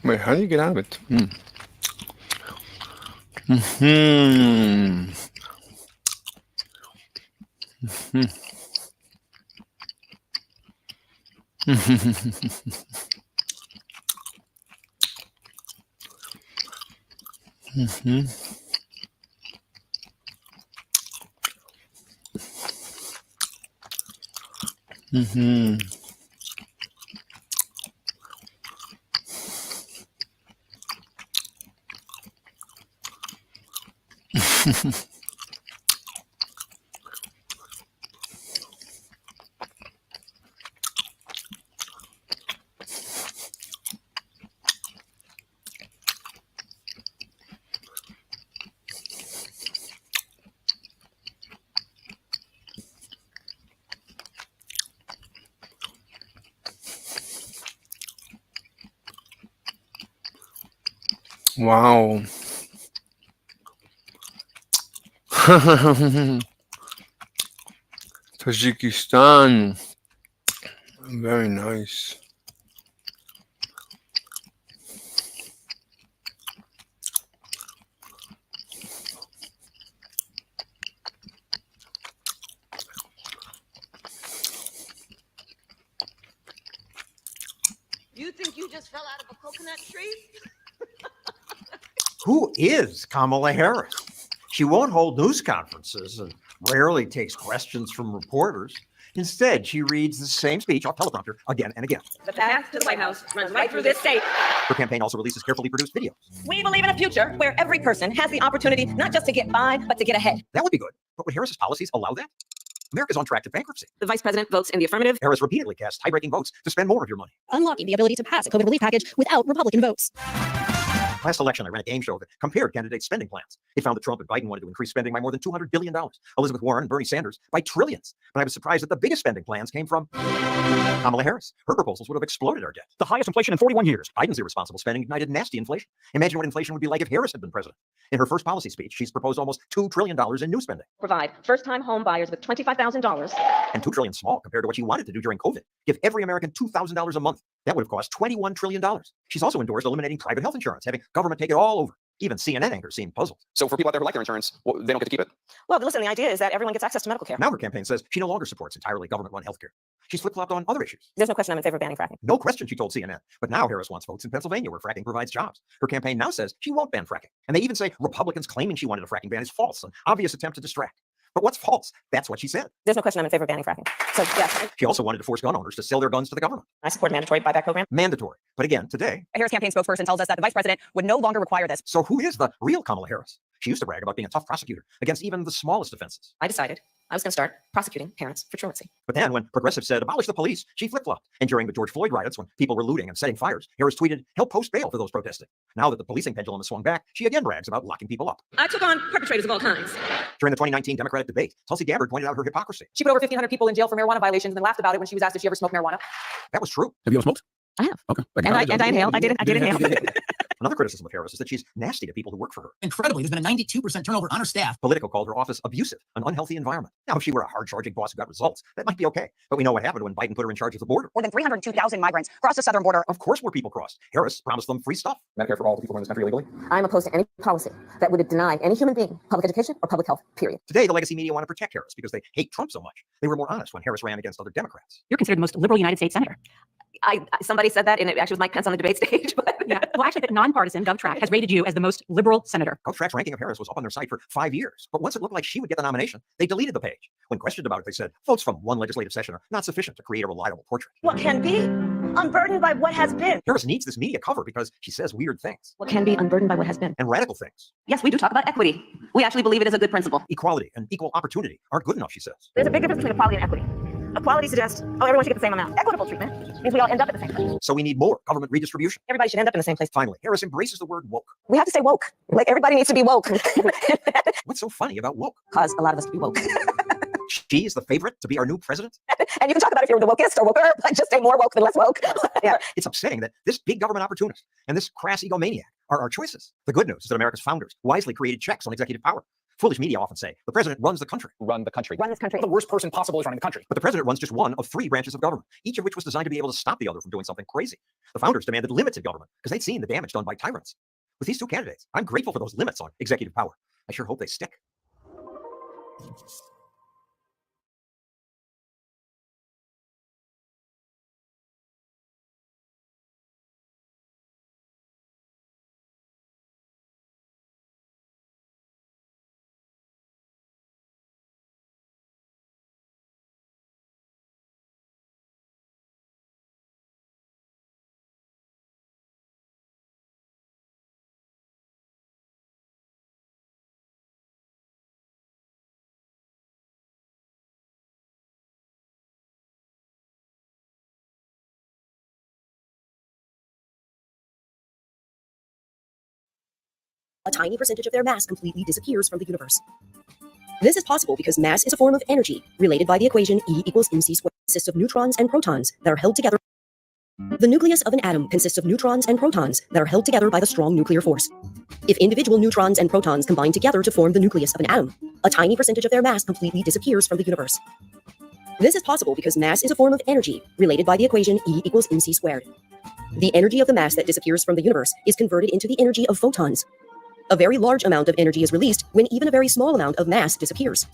Wait, how do you get out of it? Hmm. Wow. Tajikistan. Very nice. You think you just fell out of a coconut tree? Who is Kamala Harris? She won't hold news conferences and rarely takes questions from reporters. Instead, she reads the same speech off teleprompter again and again. The path to the White House runs right through this state. Her campaign also releases carefully produced videos. We believe in a future where every person has the opportunity not just to get by, but to get ahead. That would be good. But would Harris's policies allow that? America's on track to bankruptcy. The vice president votes in the affirmative. Harris repeatedly casts tie-breaking votes to spend more of your money. Unlocking the ability to pass a COVID relief package without Republican votes. Last election, I ran a game show that compared candidates' spending plans. It found that Trump and Biden wanted to increase spending by more than $200 billion. Elizabeth Warren and Bernie Sanders by trillions. But I was surprised that the biggest spending plans came from Kamala Harris. Her proposals would have exploded our debt. The highest inflation in 41 years. Biden's irresponsible spending ignited nasty inflation. Imagine what inflation would be like if Harris had been president. In her first policy speech, she's proposed almost $2 trillion in new spending. Provide first-time home buyers with $25,000. And $2 trillion small compared to what she wanted to do during COVID. Give every American $2,000 a month. That would have cost $21 trillion. She's also endorsed eliminating private health insurance, having government take it all over. Even CNN anchors seem puzzled. So for people out there who like their insurance, well, they don't get to keep it. Well, listen, the idea is that everyone gets access to medical care. Now her campaign says she no longer supports entirely government-run healthcare. She's flip-flopped on other issues. There's no question I'm in favor of banning fracking. No question, she told CNN. But now Harris wants votes in Pennsylvania where fracking provides jobs. Her campaign now says she won't ban fracking. And they even say Republicans claiming she wanted a fracking ban is false, an obvious attempt to distract. But what's false? That's what she said. There's no question I'm in favor of banning fracking. So, yes, She also wanted to force gun owners to sell their guns to the government. I support a mandatory buyback program. Mandatory. But again, today, A Harris campaign spokesperson tells us that the vice president would no longer require this. so who is the real Kamala Harris? She used to brag about being a tough prosecutor against even the smallest offenses. I decided I was going to start prosecuting parents for truancy. But then when progressives said abolish the police, she flip-flopped. And during the George Floyd riots, when people were looting and setting fires, Harris tweeted, help post bail for those protesting. Now that the policing pendulum has swung back, she again brags about locking people up. I took on perpetrators of all kinds. During the 2019 Democratic debate, Tulsi Gabbard pointed out her hypocrisy. She put over 1,500 people in jail for marijuana violations and then laughed about it when she was asked if she ever smoked marijuana. That was true. Have you ever smoked? I have. Okay. And I inhaled. I did inhale. Another criticism of Harris is that she's nasty to people who work for her. Incredibly, there's been a 92% turnover on her staff. Politico called her office abusive, an unhealthy environment. Now, if she were a hard-charging boss who got results, that might be okay. But we know what happened when Biden put her in charge of the border. More than 302,000 migrants crossed the southern border. Of course more people crossed. Harris promised them free stuff. Medicare for all the people in this country illegally? I'm opposed to any policy that would deny any human being public education or public health, period. Today, the legacy media want to protect Harris because they hate Trump so much. They were more honest when Harris ran against other Democrats. You're considered the most liberal United States senator. Somebody said that, and it actually was Mike Pence on the debate stage. But Yeah. Well, actually, the nonpartisan GovTrack has rated you as the most liberal senator. GovTrack's ranking of Harris was up on their site for 5 years. But once it looked like she would get the nomination, they deleted the page. When questioned about it, they said, votes from one legislative session are not sufficient to create a reliable portrait. what can be unburdened by what has been. Harris needs this media cover because she says weird things What can be unburdened by what has been. and radical things. Yes, we do talk about equity. We actually believe it is a good principle. Equality and equal opportunity aren't good enough, she says. There's a big difference between equality and equity. Equality suggests, everyone should get the same amount. Equitable treatment means we all end up at the same place. So we need more government redistribution. Everybody should end up in the same place. Finally, Harris embraces the word woke. We have to stay woke. Like, everybody needs to be woke. What's so funny about woke? Cause a lot of us to be woke. She is the favorite to be our new president? And you can talk about if you're the wokest or woker, but just stay more woke than less woke. Yeah. It's upsetting that this big government opportunist and this crass egomaniac are our choices. The good news is that America's founders wisely created checks on executive power. Foolish media often say the president runs the country. Run the country. Run this country. The worst person possible is running the country. But the president runs just one of 3 branches of government, each of which was designed to be able to stop the other from doing something crazy. The founders demanded limits in government because they'd seen the damage done by tyrants. With these 2 candidates, I'm grateful for those limits on executive power. I sure hope they stick. A tiny percentage of their mass completely disappears from the universe. This is possible because mass is a form of energy, related by the equation E equals mc squared. It consists of neutrons and protons that are held together. The nucleus of an atom consists of neutrons and protons that are held together by the strong nuclear force. If individual neutrons and protons combine together to form the nucleus of an atom, a tiny percentage of their mass completely disappears from the universe. This is possible because mass is a form of energy, related by the equation E equals mc squared. The energy of the mass that disappears from the universe is converted into the energy of photons. A very large amount of energy is released when even a very small amount of mass disappears.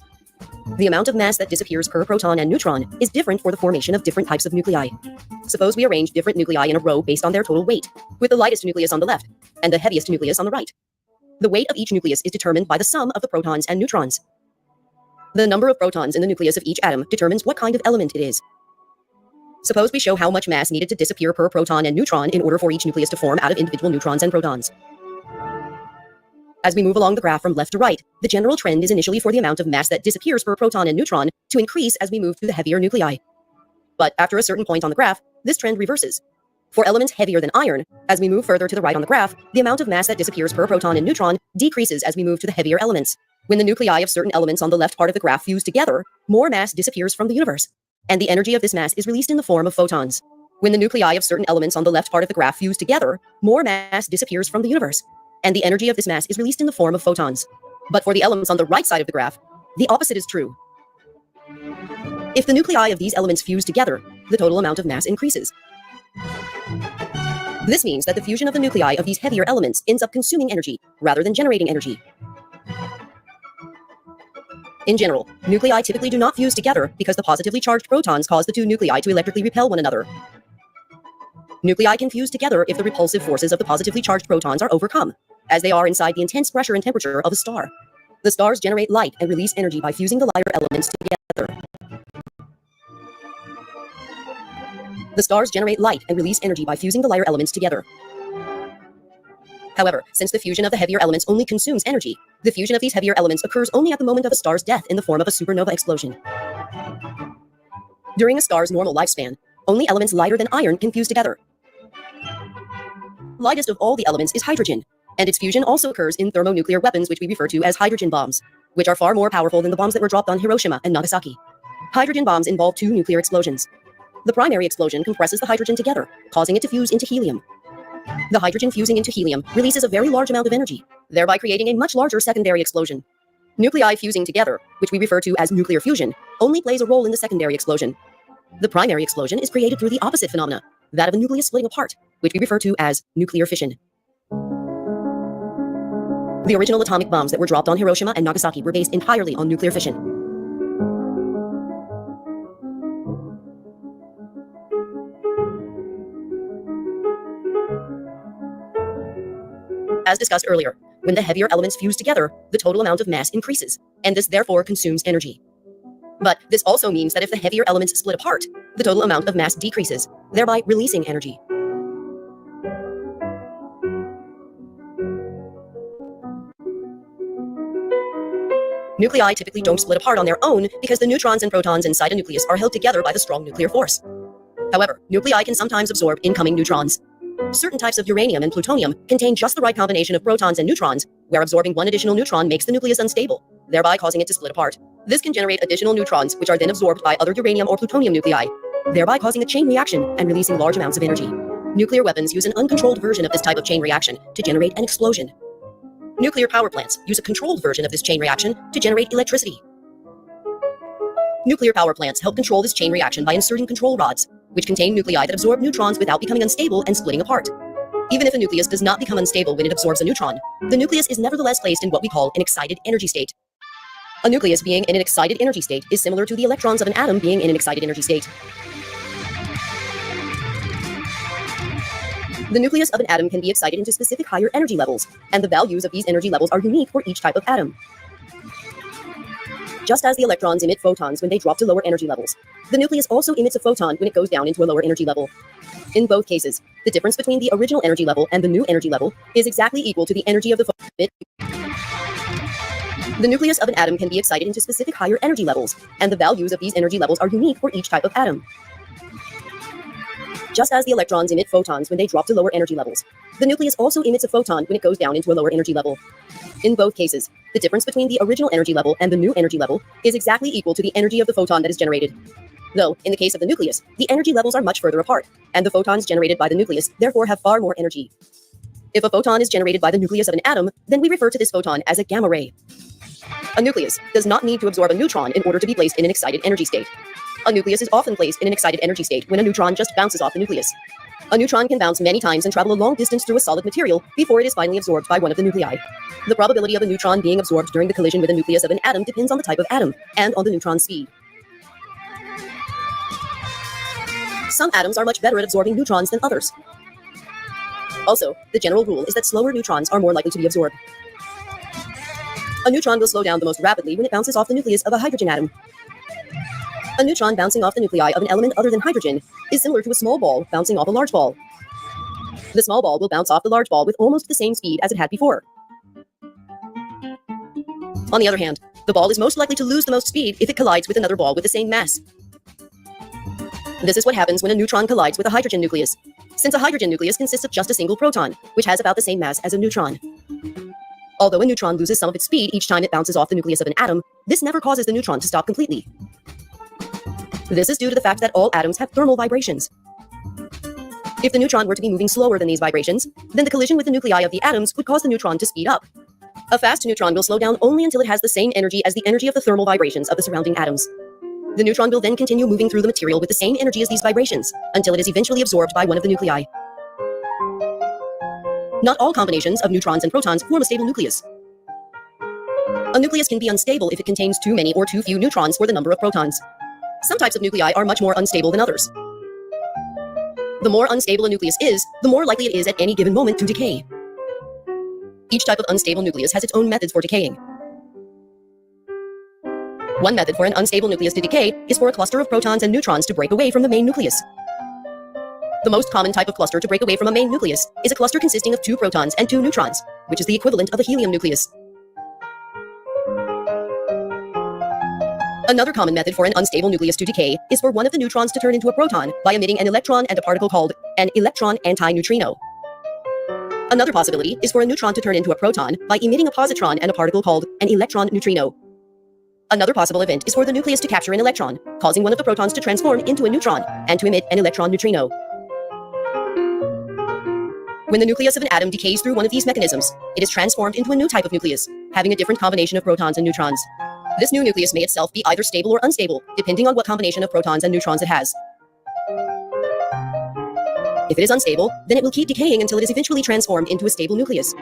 The amount of mass that disappears per proton and neutron is different for the formation of different types of nuclei. Suppose we arrange different nuclei in a row based on their total weight, with the lightest nucleus on the left and the heaviest nucleus on the right. The weight of each nucleus is determined by the sum of the protons and neutrons. The number of protons in the nucleus of each atom determines what kind of element it is. Suppose we show how much mass needed to disappear per proton and neutron in order for each nucleus to form out of individual neutrons and protons. As we move along the graph from left to right, the general trend is initially for the amount of mass that disappears per proton and neutron to increase as we move to the heavier nuclei. But after a certain point on the graph, this trend reverses. For elements heavier than iron, as we move further to the right on the graph, the amount of mass that disappears per proton and neutron decreases as we move to the heavier elements. When the nuclei of certain elements on the left part of the graph fuse together, more mass disappears from the universe, and the energy of this mass is released in the form of photons. When the nuclei of certain elements on the left part of the graph fuse together, more mass disappears from the universe, and the energy of this mass is released in the form of photons. But for the elements on the right side of the graph, the opposite is true. If the nuclei of these elements fuse together, the total amount of mass increases. This means that the fusion of the nuclei of these heavier elements ends up consuming energy, rather than generating energy. In general, nuclei typically do not fuse together because the positively charged protons cause the 2 nuclei to electrically repel one another. Nuclei can fuse together if the repulsive forces of the positively charged protons are overcome, as they are inside the intense pressure and temperature of a star. The stars generate light and release energy by fusing the lighter elements together. The stars generate light and release energy by fusing the lighter elements together. However, since the fusion of the heavier elements only consumes energy, the fusion of these heavier elements occurs only at the moment of a star's death in the form of a supernova explosion. During a star's normal lifespan, only elements lighter than iron can fuse together. Lightest of all the elements is hydrogen, and its fusion also occurs in thermonuclear weapons, which we refer to as hydrogen bombs, which are far more powerful than the bombs that were dropped on Hiroshima and Nagasaki. Hydrogen bombs involve 2 nuclear explosions. The primary explosion compresses the hydrogen together, causing it to fuse into helium. The hydrogen fusing into helium releases a very large amount of energy, thereby creating a much larger secondary explosion. Nuclei fusing together, which we refer to as nuclear fusion, only plays a role in the secondary explosion. The primary explosion is created through the opposite phenomena, that of a nucleus splitting apart, which we refer to as nuclear fission. The original atomic bombs that were dropped on Hiroshima and Nagasaki were based entirely on nuclear fission. As discussed earlier, when the heavier elements fuse together, the total amount of mass increases, and this therefore consumes energy. But this also means that if the heavier elements split apart, the total amount of mass decreases, thereby releasing energy. Nuclei typically don't split apart on their own because the neutrons and protons inside a nucleus are held together by the strong nuclear force. However, nuclei can sometimes absorb incoming neutrons. Certain types of uranium and plutonium contain just the right combination of protons and neutrons, where absorbing one additional neutron makes the nucleus unstable, thereby causing it to split apart. This can generate additional neutrons, which are then absorbed by other uranium or plutonium nuclei, thereby causing a chain reaction and releasing large amounts of energy. Nuclear weapons use an uncontrolled version of this type of chain reaction to generate an explosion. Nuclear power plants use a controlled version of this chain reaction to generate electricity. Nuclear power plants help control this chain reaction by inserting control rods, which contain nuclei that absorb neutrons without becoming unstable and splitting apart. Even if a nucleus does not become unstable when it absorbs a neutron, the nucleus is nevertheless placed in what we call an excited energy state. A nucleus being in an excited energy state is similar to the electrons of an atom being in an excited energy state. The nucleus of an atom can be excited into specific higher energy levels, and the values of these energy levels are unique for each type of atom. Just as the electrons emit photons when they drop to lower energy levels, the nucleus also emits a photon when it goes down into a lower energy level. In both cases, the difference between the original energy level and the new energy level is exactly equal to the energy of the photon. The nucleus of an atom can be excited into specific higher energy levels, and the values of these energy levels are unique for each type of atom. Just as the electrons emit photons when they drop to lower energy levels, the nucleus also emits a photon when it goes down into a lower energy level. In both cases, the difference between the original energy level and the new energy level is exactly equal to the energy of the photon that is generated. Though, in the case of the nucleus, the energy levels are much further apart, and the photons generated by the nucleus therefore have far more energy. If a photon is generated by the nucleus of an atom, then we refer to this photon as a gamma ray. A nucleus does not need to absorb a neutron in order to be placed in an excited energy state. A nucleus is often placed in an excited energy state when a neutron just bounces off the nucleus. A neutron can bounce many times and travel a long distance through a solid material before it is finally absorbed by one of the nuclei. The probability of a neutron being absorbed during the collision with a nucleus of an atom depends on the type of atom and on the neutron's speed. Some atoms are much better at absorbing neutrons than others. Also, the general rule is that slower neutrons are more likely to be absorbed. A neutron will slow down the most rapidly when it bounces off the nucleus of a hydrogen atom. A neutron bouncing off the nuclei of an element other than hydrogen is similar to a small ball bouncing off a large ball. The small ball will bounce off the large ball with almost the same speed as it had before. On the other hand, the ball is most likely to lose the most speed if it collides with another ball with the same mass. This is what happens when a neutron collides with a hydrogen nucleus, since a hydrogen nucleus consists of just a single proton, which has about the same mass as a neutron. Although a neutron loses some of its speed each time it bounces off the nucleus of an atom, this never causes the neutron to stop completely. This is due to the fact that all atoms have thermal vibrations. If the neutron were to be moving slower than these vibrations, then the collision with the nuclei of the atoms would cause the neutron to speed up. A fast neutron will slow down only until it has the same energy as the energy of the thermal vibrations of the surrounding atoms. The neutron will then continue moving through the material with the same energy as these vibrations, until it is eventually absorbed by one of the nuclei. Not all combinations of neutrons and protons form a stable nucleus. A nucleus can be unstable if it contains too many or too few neutrons for the number of protons. Some types of nuclei are much more unstable than others. The more unstable a nucleus is, the more likely it is at any given moment to decay. Each type of unstable nucleus has its own methods for decaying. One method for an unstable nucleus to decay is for a cluster of protons and neutrons to break away from the main nucleus. The most common type of cluster to break away from a main nucleus is a cluster consisting of 2 protons and 2 neutrons, which is the equivalent of a helium nucleus. Another common method for an unstable nucleus to decay is for one of the neutrons to turn into a proton by emitting an electron and a particle called an electron antineutrino. Another possibility is for a neutron to turn into a proton by emitting a positron and a particle called an electron neutrino. Another possible event is for the nucleus to capture an electron, causing one of the protons to transform into a neutron and to emit an electron neutrino. When the nucleus of an atom decays through one of these mechanisms, it is transformed into a new type of nucleus, having a different combination of protons and neutrons. This new nucleus may itself be either stable or unstable, depending on what combination of protons and neutrons it has. If it is unstable, then it will keep decaying until it is eventually transformed into a stable nucleus.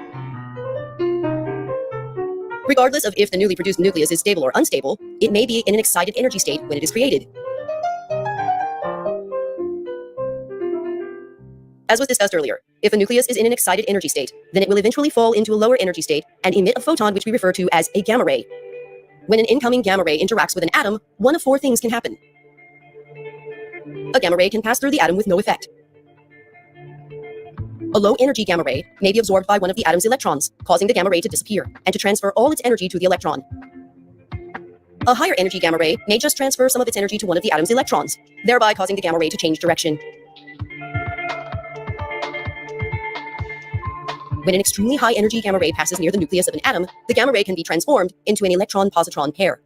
Regardless of if the newly produced nucleus is stable or unstable, it may be in an excited energy state when it is created. As was discussed earlier, if a nucleus is in an excited energy state, then it will eventually fall into a lower energy state and emit a photon which we refer to as a gamma ray. When an incoming gamma ray interacts with an atom, one of 4 things can happen. A gamma ray can pass through the atom with no effect. A low-energy gamma ray may be absorbed by one of the atom's electrons, causing the gamma ray to disappear and to transfer all its energy to the electron. A higher-energy gamma ray may just transfer some of its energy to one of the atom's electrons, thereby causing the gamma ray to change direction. When an extremely high-energy gamma ray passes near the nucleus of an atom, the gamma ray can be transformed into an electron-positron pair.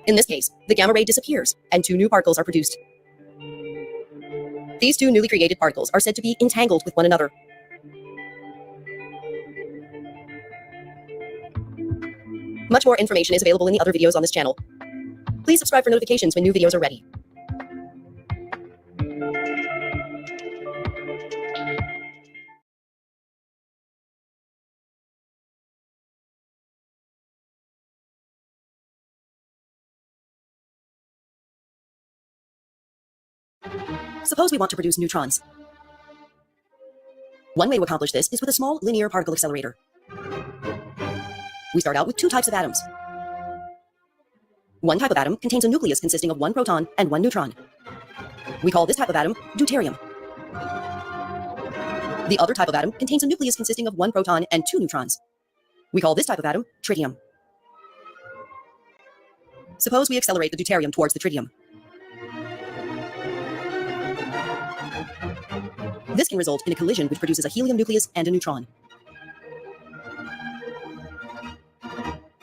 In this case, the gamma ray disappears, and 2 new particles are produced. These 2 newly created particles are said to be entangled with one another. Much more information is available in the other videos on this channel. Please subscribe for notifications when new videos are ready. Suppose we want to produce neutrons. One way to accomplish this is with a small linear particle accelerator. We start out with two types of atoms. One type of atom contains a nucleus consisting of one proton and one neutron. We call this type of atom deuterium. The other type of atom contains a nucleus consisting of one proton and two neutrons. We call this type of atom tritium. Suppose we accelerate the deuterium towards the tritium. This can result in a collision which produces a helium nucleus and a neutron.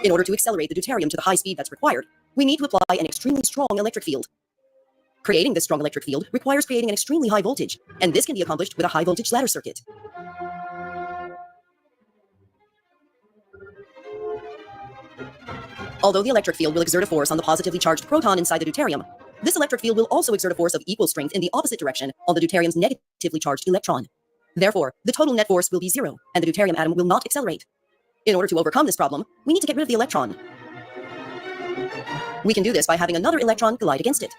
In order to accelerate the deuterium to the high speed that's required, we need to apply an extremely strong electric field. Creating this strong electric field requires creating an extremely high voltage, and this can be accomplished with a high voltage ladder circuit. Although the electric field will exert a force on the positively charged proton inside the deuterium, this electric field will also exert a force of equal strength in the opposite direction on the deuterium's negatively charged electron. Therefore, the total net force will be zero, and the deuterium atom will not accelerate. In order to overcome this problem, we need to get rid of the electron. We can do this by having another electron collide against it.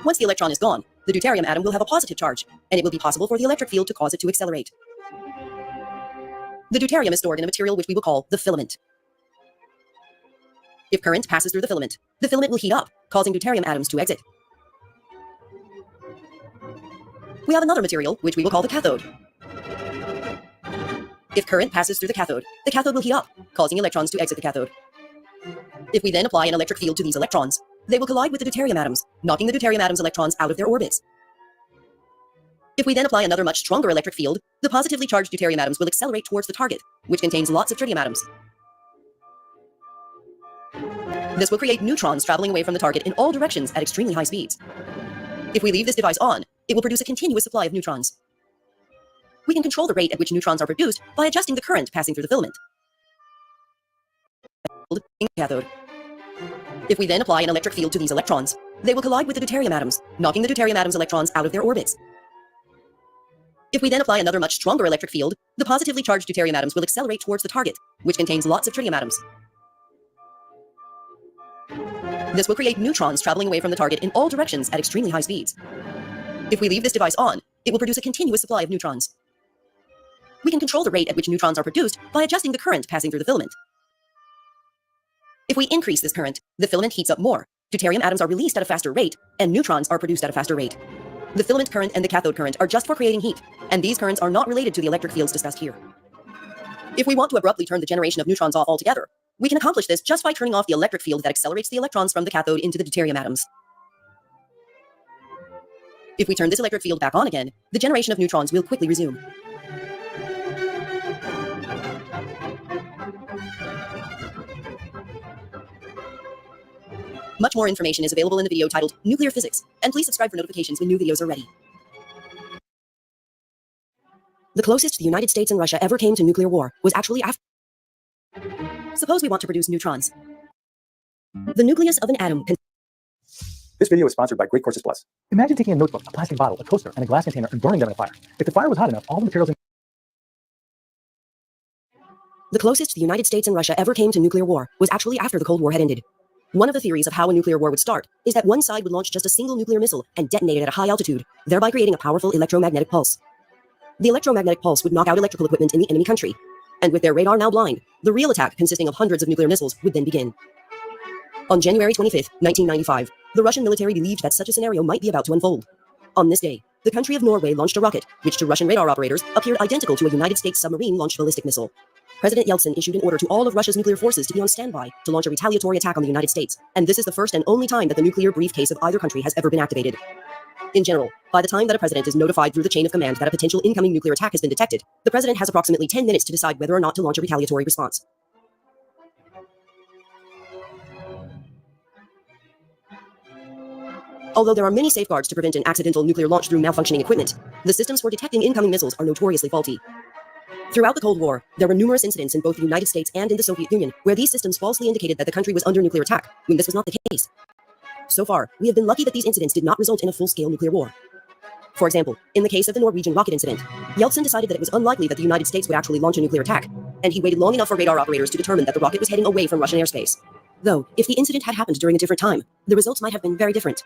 Once the electron is gone, the deuterium atom will have a positive charge, and it will be possible for the electric field to cause it to accelerate. The deuterium is stored in a material which we will call the filament. If current passes through the filament will heat up, causing deuterium atoms to exit. We have another material which we will call the cathode. If current passes through the cathode will heat up, causing electrons to exit the cathode. If we then apply an electric field to these electrons, they will collide with the deuterium atoms, knocking the deuterium atoms' electrons out of their orbits. If we then apply another much stronger electric field, the positively charged deuterium atoms will accelerate towards the target, which contains lots of tritium atoms. This will create neutrons traveling away from the target in all directions at extremely high speeds. If we leave this device on, it will produce a continuous supply of neutrons. We can control the rate at which neutrons are produced by adjusting the current passing through the filament. Cathode. If we then apply an electric field to these electrons, they will collide with the deuterium atoms, knocking the deuterium atoms' electrons out of their orbits. If we then apply another much stronger electric field, the positively charged deuterium atoms will accelerate towards the target, which contains lots of tritium atoms. This will create neutrons traveling away from the target in all directions at extremely high speeds. If we leave this device on, it will produce a continuous supply of neutrons. We can control the rate at which neutrons are produced by adjusting the current passing through the filament. If we increase this current, the filament heats up more, deuterium atoms are released at a faster rate, and neutrons are produced at a faster rate. The filament current and the cathode current are just for creating heat, and these currents are not related to the electric fields discussed here. If we want to abruptly turn the generation of neutrons off altogether, we can accomplish this just by turning off the electric field that accelerates the electrons from the cathode into the deuterium atoms. If we turn this electric field back on again, the generation of neutrons will quickly resume. Much more information is available in the video titled Nuclear Physics, and please subscribe for notifications when new videos are ready. The closest the United States and Russia ever came to nuclear war was actually after. Suppose we want to produce neutrons. The nucleus of an atom. This video is sponsored by Great Courses Plus. Imagine taking a notebook, a plastic bottle, a toaster, and a glass container and burning them in a fire. If the fire was hot enough, all the materials in The closest the United States and Russia ever came to nuclear war was actually after the Cold War had ended. One of the theories of how a nuclear war would start is that one side would launch just a single nuclear missile and detonate it at a high altitude, thereby creating a powerful electromagnetic pulse. The electromagnetic pulse would knock out electrical equipment in the enemy country, and with their radar now blind, the real attack consisting of hundreds of nuclear missiles would then begin. On January 25, 1995, the Russian military believed that such a scenario might be about to unfold. On this day, the country of Norway launched a rocket, which to Russian radar operators appeared identical to a United States submarine-launched ballistic missile. President Yeltsin issued an order to all of Russia's nuclear forces to be on standby to launch a retaliatory attack on the United States, and this is the first and only time that the nuclear briefcase of either country has ever been activated. In general, by the time that a president is notified through the chain of command that a potential incoming nuclear attack has been detected, the president has approximately 10 minutes to decide whether or not to launch a retaliatory response. Although there are many safeguards to prevent an accidental nuclear launch through malfunctioning equipment, the systems for detecting incoming missiles are notoriously faulty. Throughout the Cold War, there were numerous incidents in both the United States and in the Soviet Union where these systems falsely indicated that the country was under nuclear attack, when this was not the case. So far, we have been lucky that these incidents did not result in a full-scale nuclear war. For example, in the case of the Norwegian rocket incident, Yeltsin decided that it was unlikely that the United States would actually launch a nuclear attack, and he waited long enough for radar operators to determine that the rocket was heading away from Russian airspace. Though, if the incident had happened during a different time, the results might have been very different.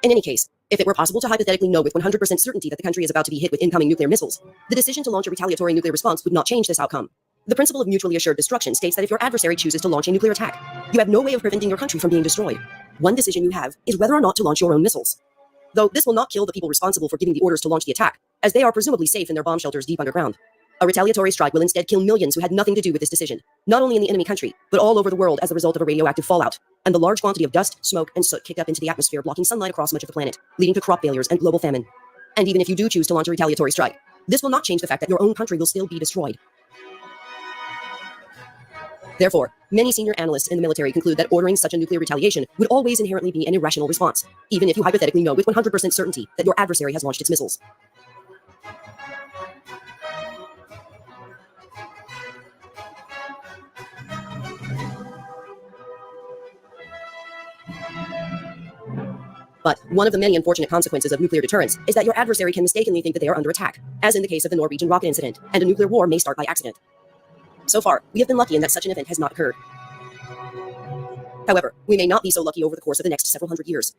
In any case, if it were possible to hypothetically know with 100% certainty that the country is about to be hit with incoming nuclear missiles, the decision to launch a retaliatory nuclear response would not change this outcome. The principle of mutually assured destruction states that if your adversary chooses to launch a nuclear attack, you have no way of preventing your country from being destroyed. One decision you have is whether or not to launch your own missiles. Though this will not kill the people responsible for giving the orders to launch the attack, as they are presumably safe in their bomb shelters deep underground. A retaliatory strike will instead kill millions who had nothing to do with this decision, not only in the enemy country, but all over the world as a result of a radioactive fallout, and the large quantity of dust, smoke, and soot kicked up into the atmosphere blocking sunlight across much of the planet, leading to crop failures and global famine. And even if you do choose to launch a retaliatory strike, this will not change the fact that your own country will still be destroyed. Therefore, many senior analysts in the military conclude that ordering such a nuclear retaliation would always inherently be an irrational response, even if you hypothetically know with 100% certainty that your adversary has launched its missiles. But one of the many unfortunate consequences of nuclear deterrence is that your adversary can mistakenly think that they are under attack, as in the case of the Norwegian rocket incident, and a nuclear war may start by accident. So far, we have been lucky in that such an event has not occurred. However, we may not be so lucky over the course of the next several hundred years.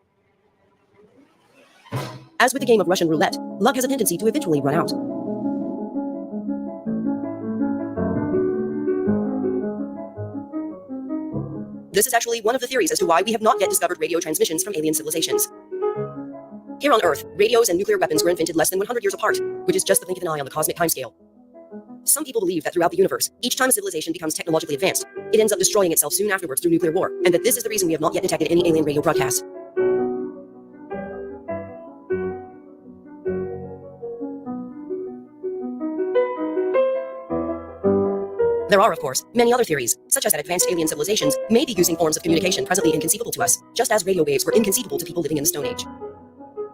As with the game of Russian roulette, luck has a tendency to eventually run out. This is actually one of the theories as to why we have not yet discovered radio transmissions from alien civilizations. Here on Earth, radios and nuclear weapons were invented less than 100 years apart, which is just the blink of an eye on the cosmic timescale. Some people believe that throughout the universe, each time a civilization becomes technologically advanced, it ends up destroying itself soon afterwards through nuclear war, and that this is the reason we have not yet detected any alien radio broadcasts. There are, of course, many other theories, such as that advanced alien civilizations may be using forms of communication presently inconceivable to us, just as radio waves were inconceivable to people living in the Stone Age.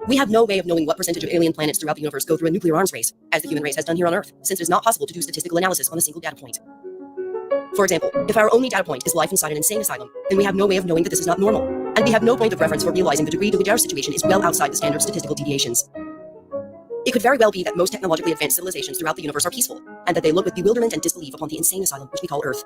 We have no way of knowing what percentage of alien planets throughout the universe go through a nuclear arms race, as the human race has done here on Earth, since it is not possible to do statistical analysis on a single data point. For example, if our only data point is life inside an insane asylum, then we have no way of knowing that this is not normal, and we have no point of reference for realizing the degree to which our situation is well outside the standard statistical deviations. It could very well be that most technologically advanced civilizations throughout the universe are peaceful, and that they look with bewilderment and disbelief upon the insane asylum which we call Earth.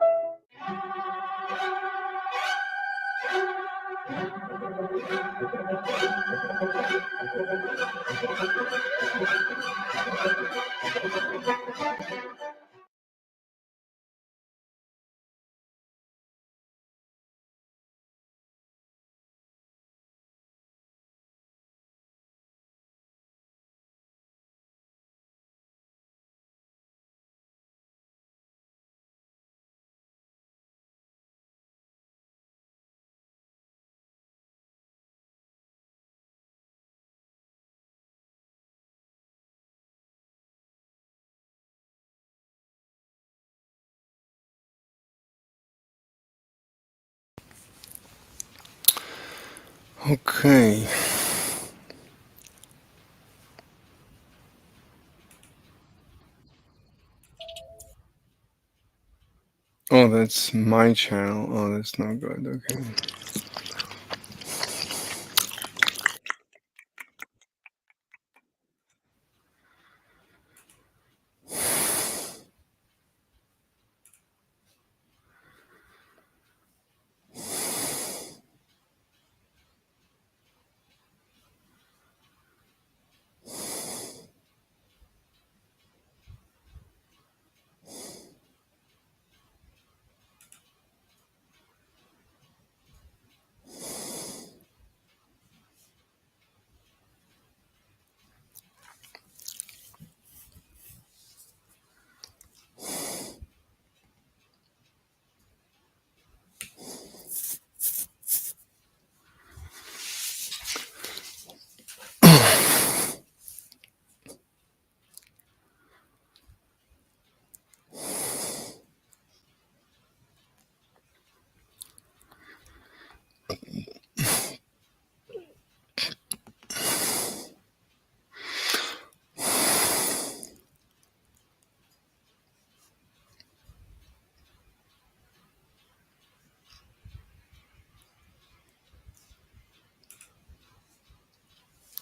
Okay. Oh, that's my channel. Oh, that's not good. Okay.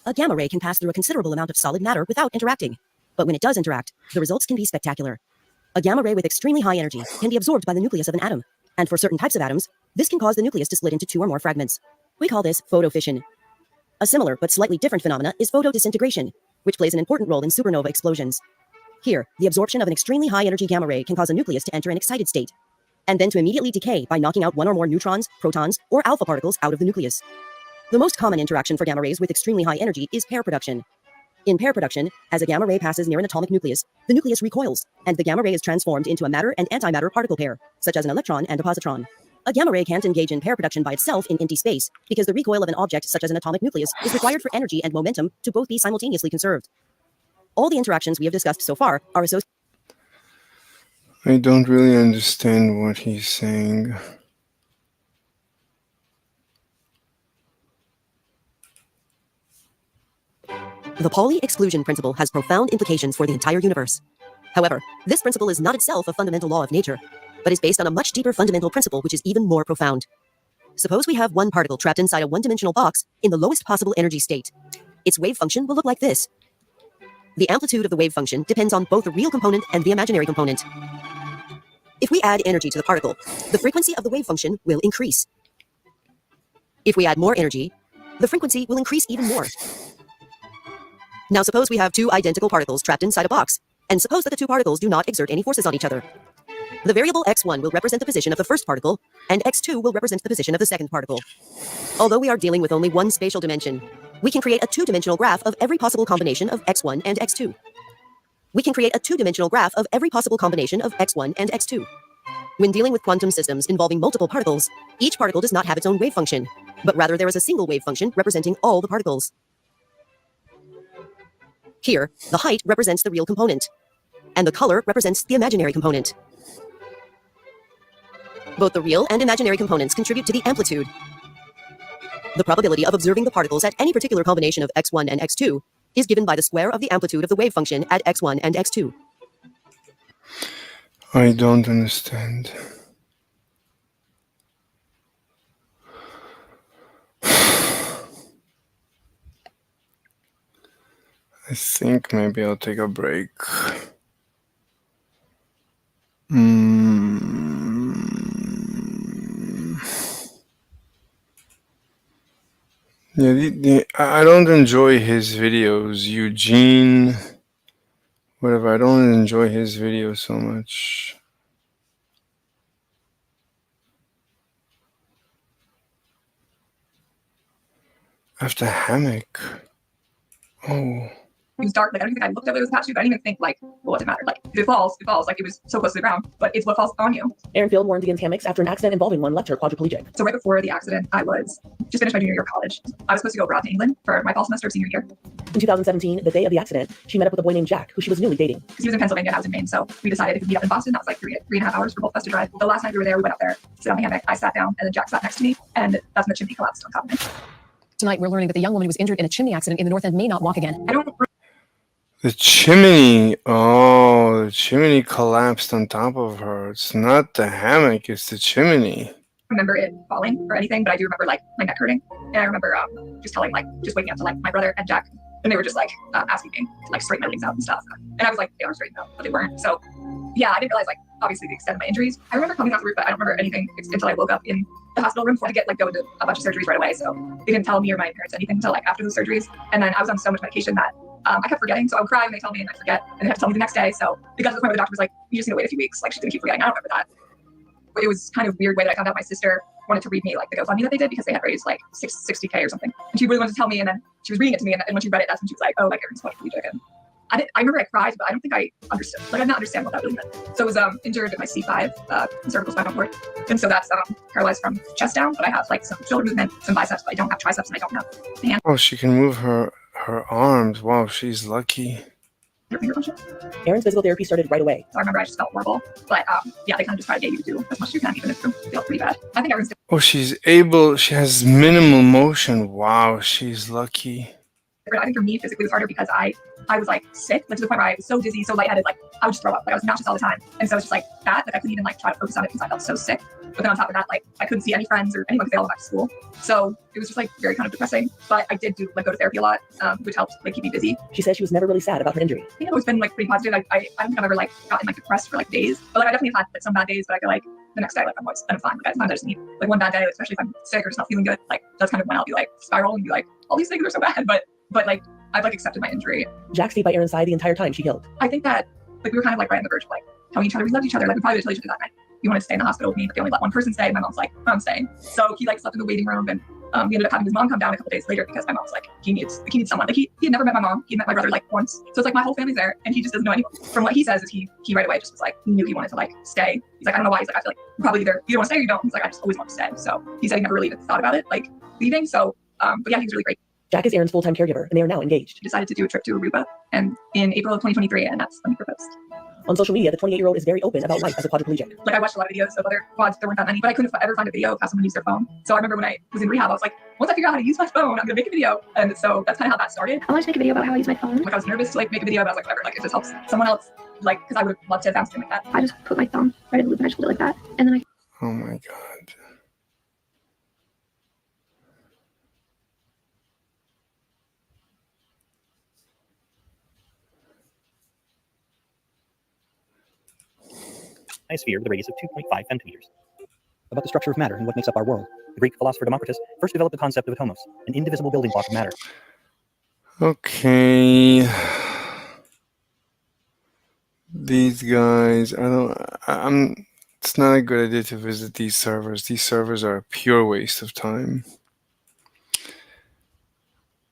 A gamma ray can pass through a considerable amount of solid matter without interacting. But when it does interact, the results can be spectacular. A gamma ray with extremely high energy can be absorbed by the nucleus of an atom. And for certain types of atoms, this can cause the nucleus to split into 2 or more fragments. We call this photofission. A similar but slightly different phenomena is photodisintegration, which plays an important role in supernova explosions. Here, the absorption of an extremely high energy gamma ray can cause a nucleus to enter an excited state, and then to immediately decay by knocking out 1 or more neutrons, protons, or alpha particles out of the nucleus. The most common interaction for gamma rays with extremely high energy is pair production. In pair production, as a gamma ray passes near an atomic nucleus, the nucleus recoils, and the gamma ray is transformed into a matter and antimatter particle pair, such as an electron and a positron. A gamma ray can't engage in pair production by itself in empty space, because the recoil of an object such as an atomic nucleus is required for energy and momentum to both be simultaneously conserved. All the interactions we have discussed so far are associated. I don't really understand what he's saying. The Pauli exclusion principle has profound implications for the entire universe. However, this principle is not itself a fundamental law of nature, but is based on a much deeper fundamental principle which is even more profound. Suppose we have one particle trapped inside a one-dimensional box in the lowest possible energy state. Its wave function will look like this. The amplitude of the wave function depends on both the real component and the imaginary component. If we add energy to the particle, the frequency of the wave function will increase. If we add more energy, the frequency will increase even more. Now suppose we have 2 identical particles trapped inside a box, and suppose that the 2 particles do not exert any forces on each other. The variable x1 will represent the position of the first particle, and x2 will represent the position of the second particle. Although we are dealing with only one spatial dimension, we can create a 2-dimensional graph of every possible combination of x1 and x2. We can create a 2-dimensional graph of every possible combination of x1 and x2. When dealing with quantum systems involving multiple particles, each particle does not have its own wave function, but rather there is a single wave function representing all the particles. Here, the height represents the real component, and the color represents the imaginary component. Both the real and imaginary components contribute to the amplitude. The probability of observing the particles at any particular combination of x1 and x2 is given by the square of the amplitude of the wave function at x1 and x2. I don't understand. I think maybe I'll take a break. Yeah, I don't enjoy his videos. Eugene, whatever. I don't enjoy his videos so much. After Hammock. Oh. It was dark. Like, I don't even think I looked up at it was attached to, but I didn't even think, like, well, what did it matter? Like, if it falls, it falls. Like, it was so close to the ground, but it's what falls on you. Aaron Field warned against hammocks after an accident involving one left her quadriplegic. So right before the accident, I was just finished my junior year of college. I was supposed to go abroad to England for my fall semester of senior year. In 2017, the day of the accident, she met up with a boy named Jack, who she was newly dating. He was in Pennsylvania, I was in Maine, so we decided if we meet up in Boston. That was like 3.5 hours for both of us to drive. The last night we were there, we went up there, sit on the hammock. I sat down, and then Jack sat next to me, and that's when the chimney collapsed on top of me. Tonight, we're learning that the young woman who was injured in a chimney accident in the North End may not walk again. I don't The chimney. Oh, the chimney collapsed on top of her. It's not the hammock, it's the chimney. remember it falling or anything, but I do remember like my neck hurting. And I remember just telling just waking up to like my brother and Jack, and they were just like asking me to like straighten my legs out and stuff. And I was like, they are straightened out, but they weren't. So yeah, I didn't realize like obviously the extent of my injuries. I remember coming afterwards, but I don't remember anything until I woke up in the hospital room before I get go into a bunch of surgeries right away. So they didn't tell me or my parents anything until like after the surgeries. And then I was on so much medication that I kept forgetting. So I would cry when they tell me and I forget, and they have to tell me the next day. So it got to the point where the doctor was like, you just need to wait a few weeks. Like she's gonna keep forgetting. I don't remember that. But it was kind of weird way that I found out my sister wanted to read me like the GoFundMe that they did because they had raised like $60K or something. And she really wanted to tell me, and then she was reading it to me, and when she read it, that's when she was like, oh, like Aaron's quadriplegic. And I remember I cried, but I don't think I understood. Like I didn't understand what that really meant. So it was injured at my C5, cervical spinal cord, and so that's paralyzed from chest down. But I have like some shoulder movement, some biceps, but I don't have triceps, and I don't have hands. Oh, she can move her arms. Wow, she's lucky. Aaron's physical therapy started right away. So I remember I just felt horrible, but yeah, they kind of just try to get you to do as much as you can, even if you feel pretty bad. I think everyone's Oh, she has minimal motion. Wow, she's lucky. I think for me, physically, it was harder because I was like sick, like to the point where I was so dizzy, so lightheaded, like I would just throw up. Like I was nauseous all the time. And so it's just like that, like I couldn't even like try to focus on it because I felt so sick. But then on top of that, like I couldn't see any friends or anyone because they all went back to school. So it was just like very kind of depressing. But I did do like go to therapy a lot, which helped like keep me busy. She says she was never really sad about her injury. I think I've always been like pretty positive. I don't think I've ever like gotten like depressed for like days. But like I definitely have had like some bad days, but I feel like the next day like I'm always kind of fine. Like sometimes I just need like one bad day, especially if I'm sick or just not feeling good. Like that's kind of when I'll be like spiral and be like, all these things are so bad. But like I've like accepted my injury. Jack stayed by Aaron's side the entire time she healed. I think that like we were kind of like right on the verge of like telling each other we loved each other. Like we probably would tell each other that night we wanted to stay in the hospital with me, but they only let one person stay. My mom's like, I'm staying. So he like slept in the waiting room, and we ended up having his mom come down a couple days later because my mom's like, he needs someone. Like he had never met my mom. He met my brother like once. So it's like my whole family's there, and he just doesn't know anyone. From what he says is he right away just was like, he knew he wanted to like stay. He's like, I don't know why. He's like, I feel like you probably either want to stay or you don't. He's like, I just always want to stay. So he said he never really even thought about it like leaving. So but yeah, he was really great. Jack is Aaron's full-time caregiver, and they are now engaged. He decided to do a trip to Aruba, and in April of 2023, and that's when he proposed. On social media, the 28-year-old is very open about life as a quadriplegic. Like I watched a lot of videos of other quads, there weren't that many, but I couldn't ever find a video of how someone used their phone. So I remember when I was in rehab, I was like, once I figure out how to use my phone, I'm gonna make a video. And so that's kind of how that started. I wanted to make a video about how I use my phone. Like I was nervous to like make a video, but I was like, whatever, like if this helps someone else, like, because I would love to have something like that. I just put my thumb right in the loop and I just hold it like that. And then I Oh my god. Sphere with a radius of 2.5 femtometers. About the structure of matter and what makes up our world, the Greek philosopher Democritus first developed the concept of atomos, an indivisible building block of matter. Okay. These guys, it's not a good idea to visit these servers. These servers are a pure waste of time.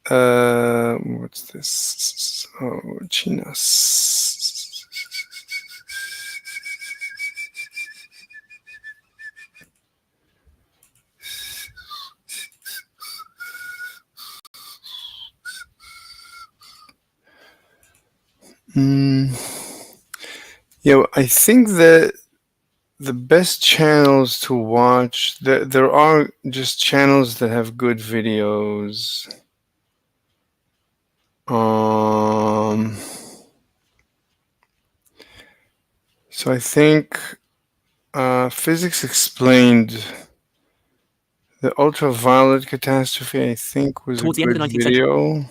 What's this? Oh, Chinas. Yeah, I think that the best channels to watch, there are just channels that have good videos. So I think Physics Explained, the ultraviolet catastrophe, I think was Towards a the end good of the 19th video.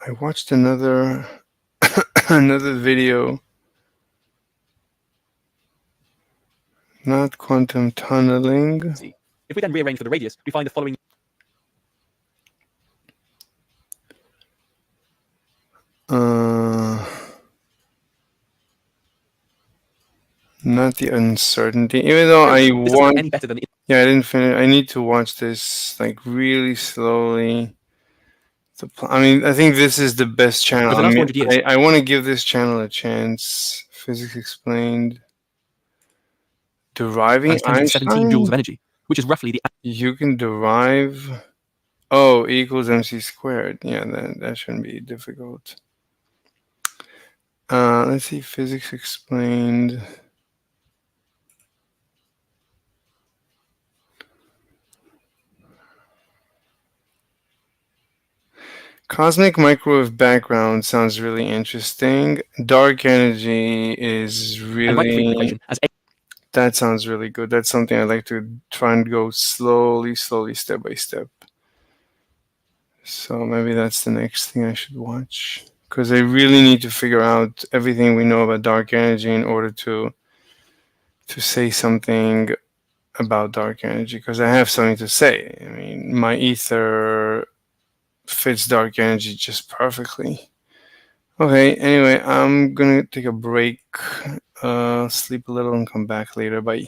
I watched another another video. Not quantum tunneling. If we then rearrange for the radius, we find the following. Not the uncertainty. Even though I This is not want, any better than yeah, I didn't finish. I need to watch this like really slowly. I mean, I think this is the best channel. For the I last mean, 100 years. I want to give this channel a chance. Physics Explained. Deriving times 1017 Einstein? joules of energy, which is roughly the. You can derive. Oh, E equals mc squared. Yeah, that shouldn't be difficult. Let's see. Physics Explained. Cosmic microwave background sounds really interesting. Dark energy is really. That sounds really good. That's something I like to try and go slowly, step by step. So maybe that's the next thing I should watch. Because I really need to figure out everything we know about dark energy in order to say something about dark energy. Because I have something to say. I mean, my ether fits dark energy just perfectly. Okay, anyway, I'm gonna take a break, sleep a little and come back later. Bye.